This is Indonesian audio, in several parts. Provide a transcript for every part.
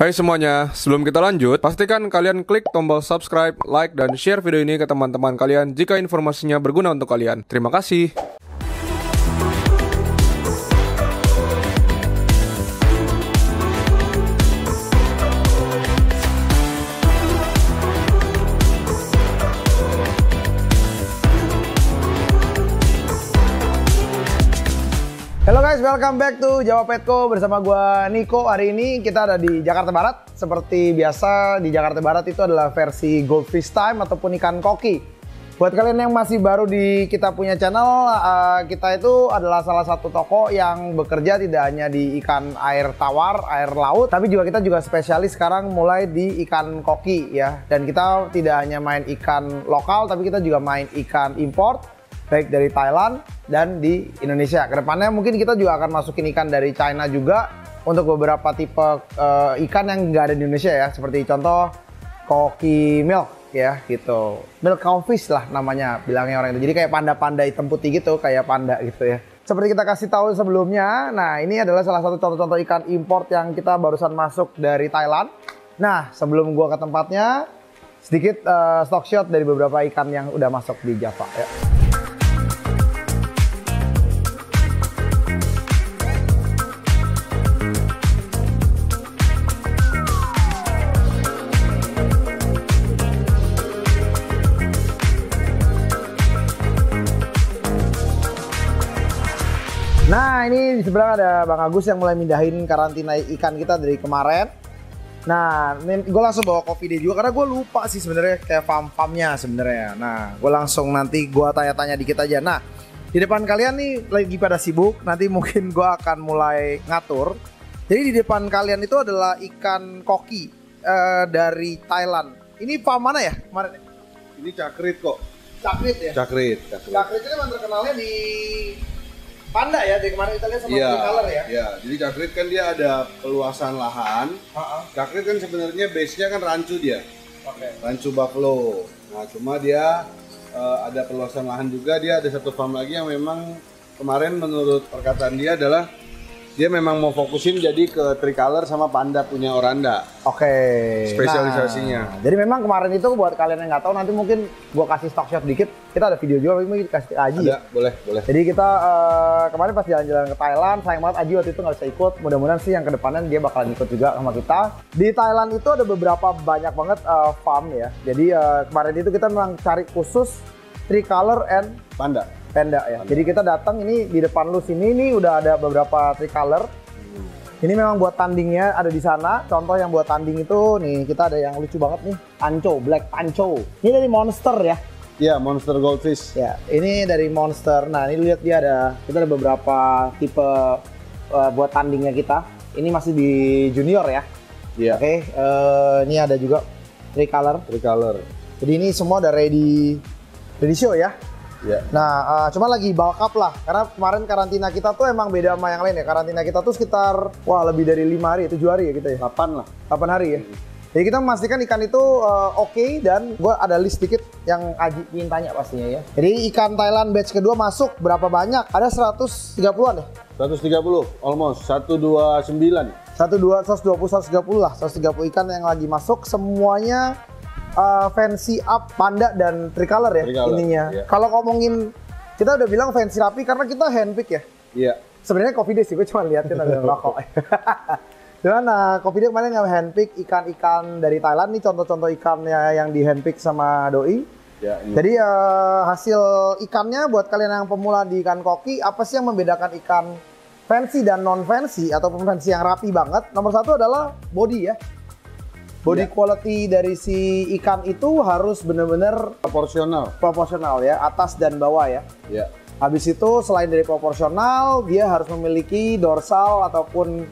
Hai semuanya, sebelum kita lanjut, pastikan kalian klik tombol subscribe, like, dan share video ini ke teman-teman kalian jika informasinya berguna untuk kalian. Terima kasih. Halo guys, welcome back to Jawa Petco bersama gua Niko. Hari ini kita ada di Jakarta Barat. Seperti biasa di Jakarta Barat itu adalah versi Goldfish Time ataupun ikan koki. Buat kalian yang masih baru di kita punya channel, kita itu adalah salah satu toko yang bekerja tidak hanya di ikan air tawar, air laut, tapi kita juga spesialis sekarang mulai di ikan koki ya. Dan kita tidak hanya main ikan lokal, tapi kita juga main ikan import, baik dari Thailand dan di Indonesia. Kedepannya mungkin kita juga akan masukin ikan dari China juga untuk beberapa tipe ikan yang nggak ada di Indonesia ya. Seperti contoh koki milk ya gitu. Milk cowfish lah namanya bilangnya orang itu. Jadi kayak panda-panda hitam putih gitu, kayak panda gitu ya. Seperti kita kasih tahu sebelumnya, nah ini adalah salah satu contoh-contoh ikan import yang kita barusan masuk dari Thailand. Nah sebelum gua ke tempatnya, sedikit stock shot dari beberapa ikan yang udah masuk di Java ya. Nah ini di sebelah ada Bang Agus yang mulai mindahin karantina ikan kita dari kemarin. Nah gue langsung bawa kopi dia juga karena gue lupa sih sebenarnya kayak farm-farmnya sebenarnya. Nah gue langsung nanti gue tanya-tanya dikit aja. Nah di depan kalian nih lagi pada sibuk, nanti mungkin gue akan mulai ngatur. Jadi di depan kalian itu adalah ikan koki dari Thailand. Ini farm mana ya kemarin? Ini Cakrit kok. Cakrit ya? Cakrit. Cakrit itu memang terkenalnya di panda ya, dari kemarin kita lihat sama Tricolor ya? Iya, jadi Cakrit kan dia ada peluasan lahan. Cakrit kan sebenarnya base-nya kan rancu dia. Rancu Buffalo. Nah cuma dia ada peluasan lahan juga, dia ada satu farm lagi yang memang kemarin menurut perkataan dia adalah dia memang mau fokusin jadi ke Tricolor sama panda punya Oranda. Spesialisasinya. Nah, jadi memang kemarin itu buat kalian yang nggak tahu, nanti mungkin gua kasih stock shot dikit. Kita ada video juga, mungkin kasih Aji. Ada, boleh. Jadi kita kemarin pas jalan-jalan ke Thailand, sayang banget Aji waktu itu nggak bisa ikut. Mudah-mudahan sih yang kedepannya dia bakalan ikut juga sama kita. Di Thailand itu ada beberapa banyak banget farm ya. Jadi kemarin itu kita memang cari khusus Tricolor and Panda ya. Jadi kita datang ini di depan lu sini nih udah ada beberapa Tricolor. Ini memang buat tandingnya ada di sana. Contoh yang buat tanding itu nih kita ada yang lucu banget nih, Pancho, Black Pancho. Ini dari Monster ya. Iya, Monster Goldfish. Ya, ini dari Monster. Nah, ini lihat kita ada beberapa tipe buat tandingnya kita. Ini masih di junior ya. Iya. Oke, ini ada juga Tricolor. Jadi ini semua udah ready show ya. Ya. Nah, cuma lagi bulk up lah, karena kemarin karantina kita tuh emang beda sama yang lain ya. Karantina kita tuh sekitar, lebih dari 5 hari, 7 hari ya kita ya? 8 lah. 8 hari ya. Jadi kita memastikan ikan itu oke, dan gue ada list dikit yang Aji ingin tanya pastinya ya. Jadi ikan Thailand batch kedua masuk berapa banyak? Ada 130-an ya? 130, almost, 129. 130 lah, 130 ikan yang lagi masuk, semuanya fancy up, panda dan tricolor ya ininya. Iya. Kalau ngomongin, kita udah bilang fancy rapi karena kita handpick ya. Iya. Sebenarnya Coffee Day sih, gue cuma liatin ada rokok. Dan Coffee Day kemarin nge-handpick ikan-ikan dari Thailand nih, contoh-contoh ikannya yang di handpick sama Doi. Ya, iya. Jadi hasil ikannya buat kalian yang pemula di ikan koki, apa sih yang membedakan ikan fancy dan non fancy ataupun fancy yang rapi banget? Nomor satu adalah body ya. Body quality dari si ikan itu harus benar-benar proporsional ya, atas dan bawah ya. Iya. Habis itu selain dari proporsional, dia harus memiliki dorsal ataupun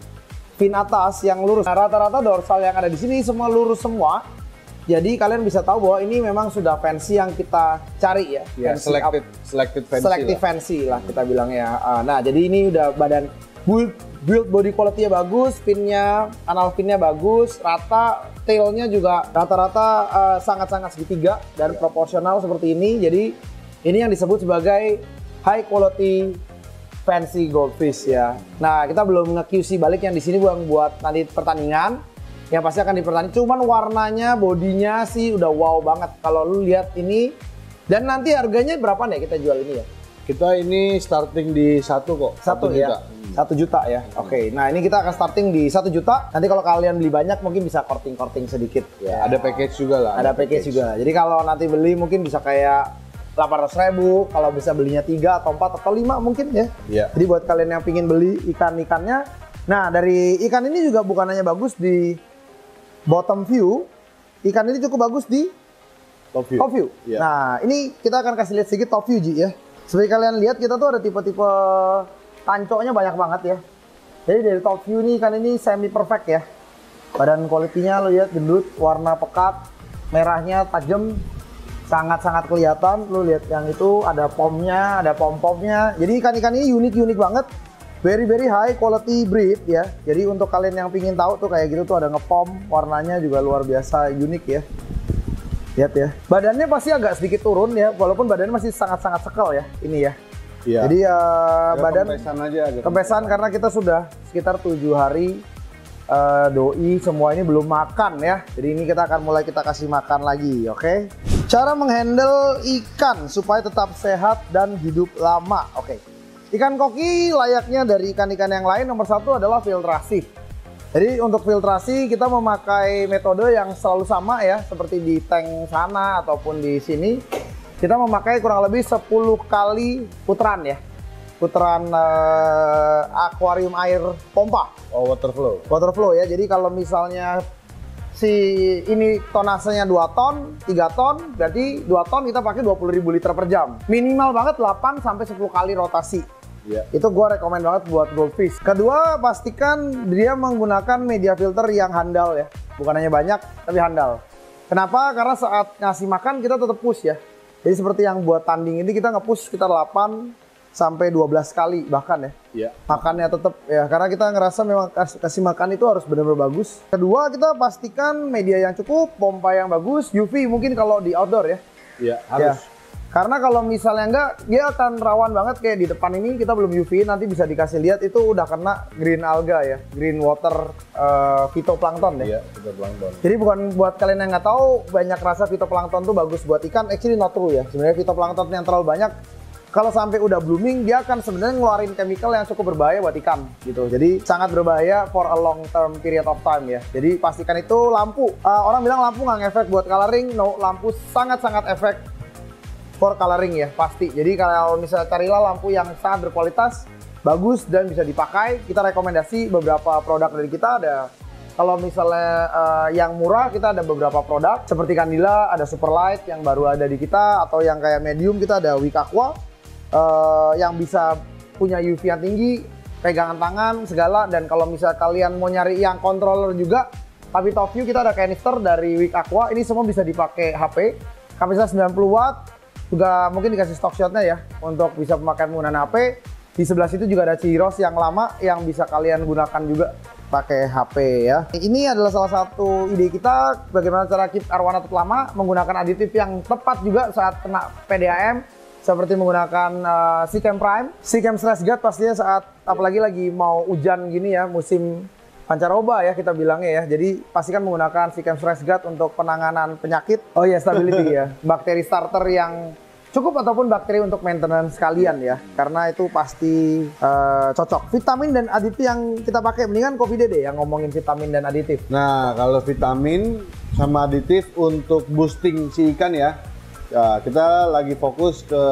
fin atas yang lurus. Nah, rata-rata dorsal yang ada di sini semua lurus semua. Jadi kalian bisa tahu bahwa ini memang sudah fancy yang kita cari ya. Ya, selected fancy lah kita bilang ya. Nah, jadi ini udah badan build body quality-nya bagus, finnya, anal finnya bagus, rata, tailnya juga rata-rata sangat-sangat segitiga dan proporsional seperti ini. Jadi ini yang disebut sebagai high quality fancy goldfish ya. Nah, kita belum nge-QC balik yang di sini buat nanti pertandingan. yang pasti akan dipertahankan. Cuman warnanya, bodinya sih udah wow banget kalau lu lihat ini. Dan nanti harganya berapa nih kita jual ini ya? Kita ini starting di 1 kok. 1 ya? 1 juta ya? Oke, nah ini kita akan starting di 1 juta. Nanti kalau kalian beli banyak mungkin bisa korting-korting sedikit. Ya, ada package juga lah. Ada package juga. Jadi kalau nanti beli mungkin bisa kayak 800.000, kalau bisa belinya 3 atau 4 atau 5 mungkin ya. Iya. Jadi buat kalian yang pingin beli ikan-ikannya. Nah dari ikan ini juga bukan hanya bagus di bottom view, ikan ini cukup bagus di Top view. top view. Iya. Nah ini kita akan kasih lihat sedikit top view Ji ya. Seperti kalian lihat kita tuh ada tipe-tipe tancoknya banyak banget ya. Jadi dari top view nih ikan ini semi perfect ya. Badan quality-nya lo lihat gendut, warna pekat, merahnya tajam, sangat-sangat kelihatan. Lo lihat yang itu ada pomnya, ada pom-pomnya. Jadi ikan-ikan ini unik-unik banget. Very high quality breed ya. Jadi untuk kalian yang pingin tahu tuh kayak gitu tuh ada ngepom, warnanya juga luar biasa unik ya. Lihat ya. Badannya pasti agak sedikit turun ya, walaupun badannya masih sangat-sangat sekel ya ini ya. Iya. Jadi badan kempesan aja agak kempesan karena kita sudah sekitar 7 hari doi semua ini belum makan ya. Jadi ini kita akan mulai kita kasih makan lagi, oke? Cara menghandle ikan supaya tetap sehat dan hidup lama, oke? Ikan koki layaknya dari ikan-ikan yang lain nomor 1 adalah filtrasi. Jadi untuk filtrasi kita memakai metode yang selalu sama ya, seperti di tank sana ataupun di sini. Kita memakai kurang lebih 10 kali putaran ya. Putaran akuarium air pompa. Oh, water flow. Water flow ya. Jadi kalau misalnya si ini tonasenya 2 ton, 3 ton, berarti 2 ton kita pakai 20.000 liter per jam. Minimal banget 8 sampai 10 kali rotasi. Iya. Itu gue rekomen banget buat goldfish. Kedua, pastikan dia menggunakan media filter yang handal ya. Bukan hanya banyak, tapi handal. Kenapa? Karena saat ngasih makan kita tetap push ya. Jadi seperti yang buat tanding ini kita nge-push sekitar 8 sampai 12 kali bahkan ya. Iya. Makannya tetap ya, karena kita ngerasa memang kasih makan itu harus benar-benar bagus. Kedua, kita pastikan media yang cukup, pompa yang bagus, UV mungkin kalau di outdoor ya. Iya, harus. Ya. Karena kalau misalnya enggak, dia akan rawan banget kayak di depan ini kita belum UV, nanti bisa dikasih lihat itu udah kena green alga ya, green water phytoplankton ya. Iya, phytoplankton. Jadi bukan buat kalian yang nggak tahu, banyak rasa phytoplankton tuh bagus buat ikan, actually not true ya. Sebenarnya phytoplankton yang terlalu banyak, kalau sampai udah blooming dia akan sebenarnya ngeluarin chemical yang cukup berbahaya buat ikan gitu. Jadi sangat berbahaya for a long term period of time ya. Jadi pastikan itu lampu. Orang bilang lampu nggak ngefek buat coloring, no, lampu sangat-sangat efek for coloring ya pasti. Jadi kalau misalnya carilah lampu yang sangat berkualitas, bagus dan bisa dipakai. Kita rekomendasi beberapa produk dari kita ada. Kalau misalnya yang murah kita ada beberapa produk seperti Candila, ada Superlight yang baru ada di kita, atau yang kayak medium kita ada Wick Aqua yang bisa punya UV yang tinggi, pegangan tangan segala. Dan kalau misalnya kalian mau nyari yang controller juga, tapi top view kita ada canister dari Wick Aqua. Ini semua bisa dipakai HP, kapasitas 90 watt. Juga mungkin dikasih stock shotnya ya untuk bisa pemakaian menggunakan HP. Di sebelah situ juga ada Ciros yang lama yang bisa kalian gunakan juga pakai HP ya. Ini adalah salah satu ide kita bagaimana cara keep arwana tetap lama menggunakan aditif yang tepat juga saat kena PDAM, seperti menggunakan SeaChem Prime, SeaChem Stress Guard pastinya saat apalagi lagi mau hujan gini ya, musim pancaroba ya kita bilangnya ya. Jadi pastikan menggunakan SeaChem Stress Guard untuk penanganan penyakit. Oh ya, stability ya. Bakteri starter yang cukup ataupun bakteri untuk maintenance kalian ya. Karena itu pasti cocok. Vitamin dan aditif yang kita pakai, mendingan Kopi Dede yang ngomongin vitamin dan aditif. Nah, kalau vitamin sama aditif untuk boosting si ikan ya. Ya, kita lagi fokus ke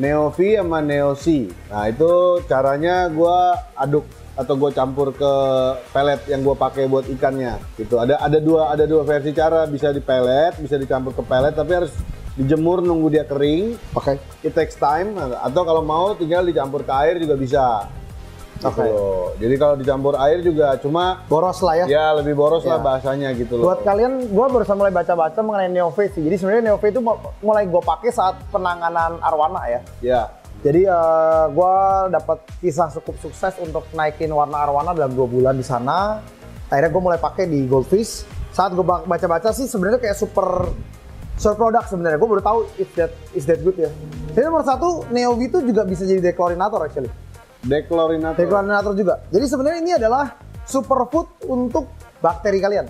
Neo-V sama Neo-C. Nah, itu caranya gua aduk atau gue campur ke pelet yang gue pakai buat ikannya gitu. Ada dua versi cara, bisa di pelet, bisa dicampur ke pelet, tapi harus dijemur nunggu dia kering. Oke. It takes time. Atau kalau mau tinggal dicampur ke air juga bisa. Gitu loh. Jadi kalau dicampur air juga cuma Boros lah ya. ya lebih boros lah Ya. bahasanya gitu loh. Buat kalian, gue baru mulai baca-baca mengenai Neo-V sih. Jadi sebenarnya Neo-V itu mulai gue pakai saat penanganan arwana ya. Ya. Jadi gue dapat kisah cukup sukses untuk naikin warna arwana dalam 2 bulan di sana. Akhirnya gue mulai pakai di Goldfish. Saat gue baca-baca sih sebenarnya kayak super produk sebenarnya. Gue baru tahu is that good ya. Jadi nomor 1, Neo-V itu juga bisa jadi dechlorinator actually. Dechlorinator. Dechlorinator juga. Jadi sebenarnya ini adalah superfood untuk bakteri kalian.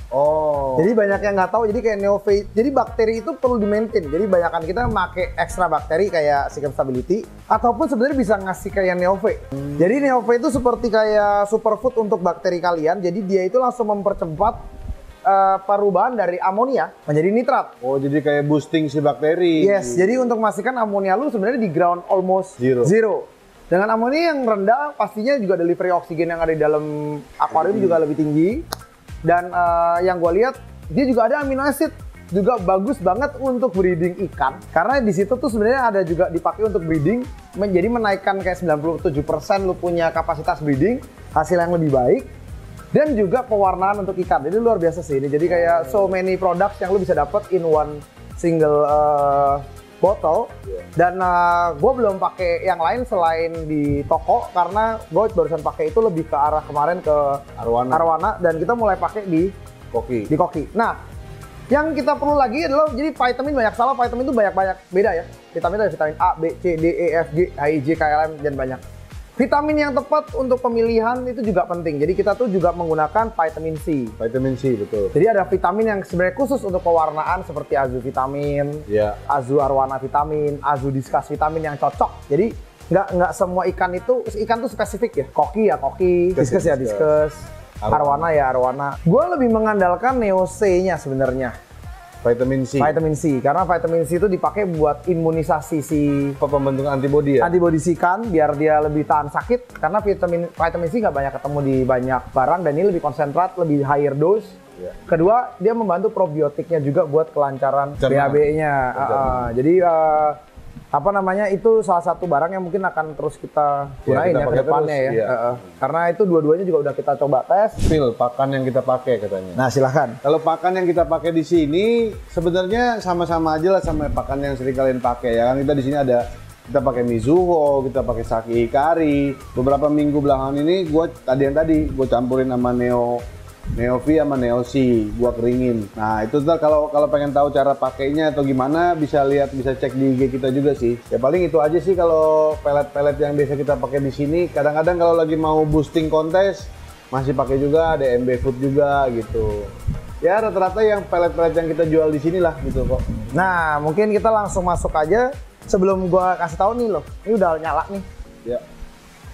Oh. Jadi banyak yang nggak tahu. Jadi kayak Neovate. Jadi bakteri itu perlu di-maintain. Jadi banyakan kita pakai ekstra bakteri kayak Sikap Stability ataupun sebenarnya bisa ngasih kayak Neovate. Jadi Neovate itu seperti kayak superfood untuk bakteri kalian. Jadi dia itu langsung mempercepat perubahan dari amonia menjadi nitrat. Oh, jadi kayak boosting si bakteri. Yes. Jadi untuk memastikan amonia lu sebenarnya di ground almost zero. Dengan amonia yang rendah, pastinya juga delivery oksigen yang ada di dalam akuarium juga lebih tinggi. Dan yang gue lihat, dia juga ada amino acid, juga bagus banget untuk breeding ikan. Karena di situ tuh sebenarnya ada juga dipakai untuk breeding, jadi menaikkan kayak 97% lu punya kapasitas breeding, hasil yang lebih baik. Dan juga pewarnaan untuk ikan. Jadi luar biasa sih ini. Jadi kayak so many products yang lu bisa dapat in one single botol. Dan gue belum pakai yang lain selain di toko karena gue barusan pakai itu lebih ke arah kemarin ke Arwana dan kita mulai pakai di Koki. Nah, yang kita perlu lagi adalah jadi vitamin banyak. Salah vitamin itu banyak beda ya. Vitamin itu ada vitamin A, B, C, D, E, F, G, H, I, J, K, L, M dan banyak. Vitamin yang tepat untuk pemilihan itu juga penting. Jadi kita tuh juga menggunakan vitamin C. Vitamin C, betul. Jadi ada vitamin yang sebenarnya khusus untuk pewarnaan seperti Azu vitamin, Azu Arwana vitamin, Azu Discuss vitamin yang cocok. Jadi nggak semua ikan tuh spesifik ya. Koki ya koki, Discuss ya Discuss, Arwana ya Arwana. Gue lebih mengandalkan Neo C-nya sebenarnya. Vitamin C. Karena vitamin C itu dipakai buat imunisasi si pembentuk antibodi ya. Antibodi si ikan biar dia lebih tahan sakit. Karena vitamin C nggak banyak ketemu di banyak barang dan ini lebih konsentrat, lebih higher dose. Kedua, dia membantu probiotiknya juga buat kelancaran BAB-nya. Jadi itu salah satu barang yang mungkin akan terus kita gunain ya ke depannya ya. Karena itu dua-duanya juga udah kita coba tes. Phil, pakan yang kita pakai katanya. Nah, silahkan. Kalau pakan yang kita pakai di sini sebenarnya sama-sama aja lah sama pakan yang sering kalian pakai ya. Kan kita di sini kita pakai Mizuho, kita pakai Saki Hikari. Beberapa minggu belakangan ini gue campurin sama Neo V sama Neo C, gua keringin. Nah itu tuh kalau pengen tahu cara pakainya atau gimana bisa cek di IG kita juga sih. Ya paling itu aja sih kalau pelet-pelet yang biasa kita pakai di sini. Kadang-kadang kalau lagi mau boosting kontes masih pakai juga, ada MB Food juga gitu. Ya rata-rata yang pelet-pelet yang kita jual di sini lah gitu kok. Nah mungkin kita langsung masuk aja sebelum gua kasih tahu nih loh. Ini udah nyala nih. Ya.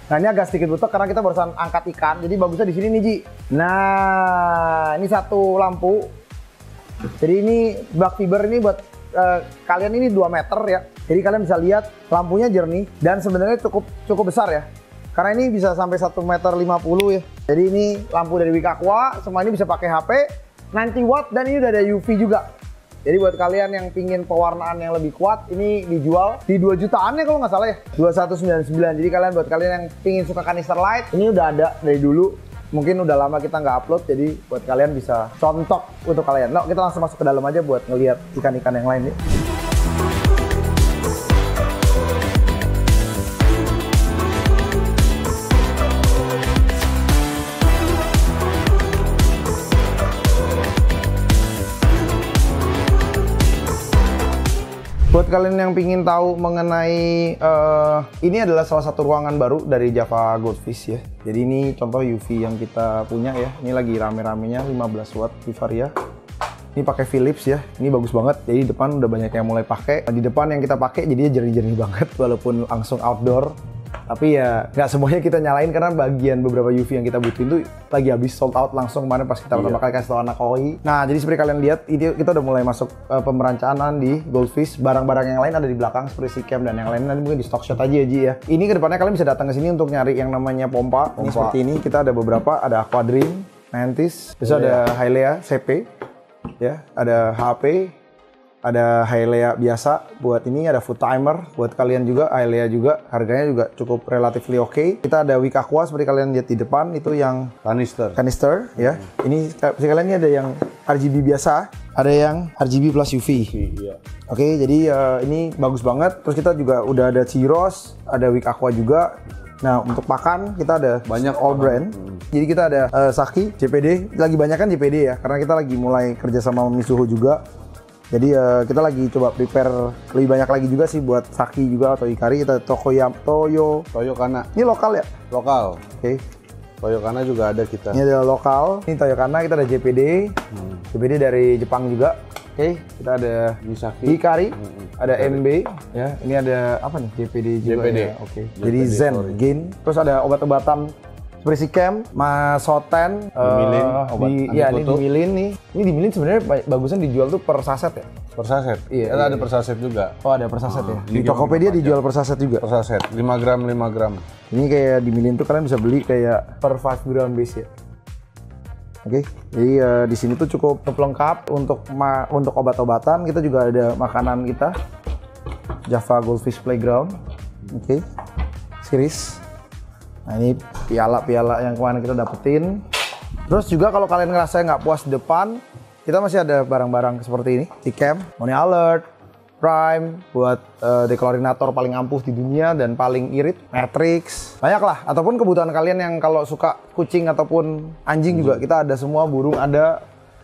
Nah ini agak sedikit butuh karena kita barusan angkat ikan, jadi bagusnya di sini nih Ji. Nah ini satu lampu. Jadi ini bak fiber ini buat kalian ini 2 meter ya. Jadi kalian bisa lihat lampunya jernih dan sebenarnya cukup besar ya. Karena ini bisa sampai 1,50 meter ya. Jadi ini lampu dari Wikaqua, semua ini bisa pakai HP, 90 watt dan ini udah ada UV juga. Jadi buat kalian yang pingin pewarnaan yang lebih kuat, ini dijual di 2 jutaan ya kalau nggak salah ya. 2199. Jadi buat kalian yang pingin suka kanister light, ini udah ada dari dulu. Mungkin udah lama kita nggak upload, jadi buat kalian bisa contoh untuk kalian. Nah, kita langsung masuk ke dalam aja buat ngelihat ikan-ikan yang lain nih. Buat kalian yang pingin tahu mengenai ini adalah salah satu ruangan baru dari Java Goldfish ya. Jadi ini contoh UV yang kita punya ya. Ini lagi rame-ramenya 15 watt Vivaria. Ini pakai Philips ya. Ini bagus banget. Jadi di depan udah banyak yang mulai pakai. Di depan yang kita pakai jadinya jernih-jernih banget walaupun langsung outdoor. Tapi ya nggak semuanya kita nyalain karena bagian beberapa UV yang kita butuhin tuh lagi habis sold out langsung kemarin pas kita pertama kali kasih tau anak koi. Nah jadi seperti kalian lihat ini kita udah mulai masuk pemerancangan di Goldfish. Barang-barang yang lain ada di belakang seperti Sikam dan yang lain nanti mungkin di stock shot aja ya Ji ya. Ini kedepannya kalian bisa datang ke sini untuk nyari yang namanya pompa. Ini seperti ini kita ada beberapa, ada Aquadream, Mantis, terus ada Hylea CP, ya, ada HP. Ada Hylea biasa, buat ini ada Food Timer, buat kalian juga, Hylea juga, harganya juga cukup relatively oke. Kita ada Wikaqua seperti kalian lihat di depan, itu yang kanister ya. Ini seperti kalian ini ada yang RGB biasa, ada yang RGB plus UV. Oke, jadi ini bagus banget. Terus kita juga udah ada Ciros, ada Wikaqua juga. Nah untuk pakan kita ada banyak all brand. Jadi kita ada Saki, JPD, lagi banyak kan JPD ya, karena kita lagi mulai kerja sama Mizuho juga. Jadi kita lagi coba prepare lebih banyak lagi juga sih buat Saki juga atau Hikari. Kita Toyo Kana. Ini lokal ya? Lokal. Oke. Toyokana juga ada kita. Ini adalah lokal. Ini Toyokana, kita ada JPD. JPD dari Jepang juga. Oke, kita ada Misaki. Hikari, ada MB, ya. Ini ada apa nih? JPD juga JPD. ya. Oke. Jadi Zen, Gin. Terus ada obat-obatan seperti Cam, Masoten, Dimilin, obat iya ini anti-kutu. Dimilin nih. Ini Dimilin sebenarnya bagusnya dijual tuh per saset ya. Per saset. Iya, Kan iya, ada per saset juga. Oh ada per saset ya. Di ini Tokopedia gimana dijual per saset juga. Per saset 5 gram 5 gram. Ini kayak Dimilin tuh kalian bisa beli kayak per 5 gram base ya. Oke, jadi di sini tuh cukup lengkap untuk obat-obatan. Kita juga ada makanan kita, Java Goldfish Playground. Oke, series. Nah ini piala-piala yang kemarin kita dapetin. Terus juga kalau kalian ngerasa nggak puas di depan, kita masih ada barang-barang seperti ini. T-Cam, Money Alert, Prime, buat deklorinator paling ampuh di dunia dan paling irit, Matrix, banyak lah. Ataupun kebutuhan kalian yang kalau suka kucing ataupun anjing juga kita ada semua, burung ada.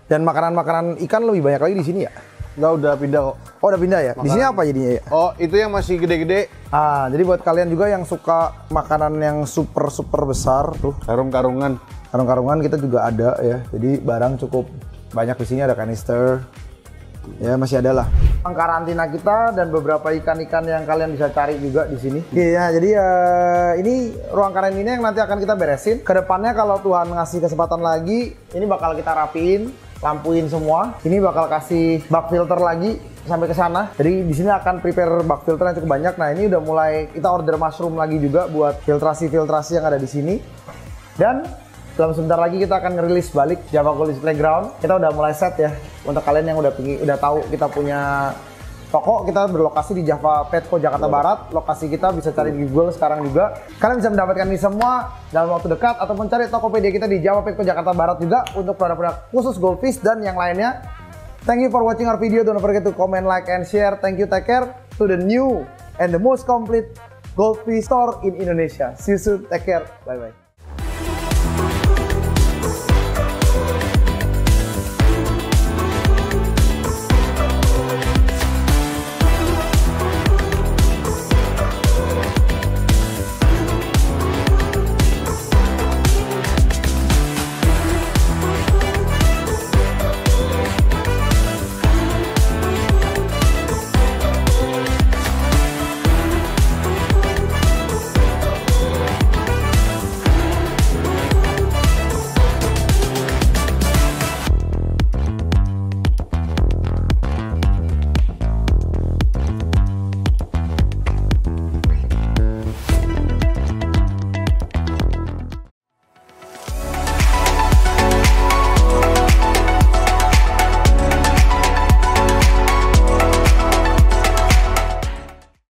Dan makanan-makanan ikan lebih banyak lagi di sini ya. Enggak, udah pindah kok. Oh udah pindah ya? Di sini apa jadinya ya? Oh, itu yang masih gede-gede. Jadi buat kalian juga yang suka makanan yang super besar tuh, Karung-karungan. karung-karungan kita juga ada ya. Jadi barang cukup banyak di sini, ada kanister. Ya masih ada lah. Karantina kita dan beberapa ikan-ikan yang kalian bisa cari juga di sini. Iya, jadi ini ruang karantina yang nanti akan kita beresin. Kedepannya kalau Tuhan ngasih kesempatan lagi, ini bakal kita rapiin, lampuin semua. Ini bakal kasih bak filter lagi sampai ke sana. Jadi di sini akan prepare bak filter yang cukup banyak. Nah ini udah mulai kita order mushroom lagi juga buat filtrasi-filtrasi yang ada di sini. Dan dalam sebentar lagi kita akan ngerilis balik Java Goldfish Playground. Kita udah mulai set ya. Untuk kalian yang udah tahu kita punya toko, kita berlokasi di Java Petco Jakarta Barat. Lokasi kita bisa cari di Google sekarang juga. Kalian bisa mendapatkan ini semua dalam waktu dekat atau mencari Tokopedia kita di Java Petco Jakarta Barat juga untuk produk-produk khusus goldfish dan yang lainnya. Thank you for watching our video. Don't forget to comment, like, and share. Thank you. Take care to the new and the most complete goldfish store in Indonesia. See you soon. Take care. Bye bye.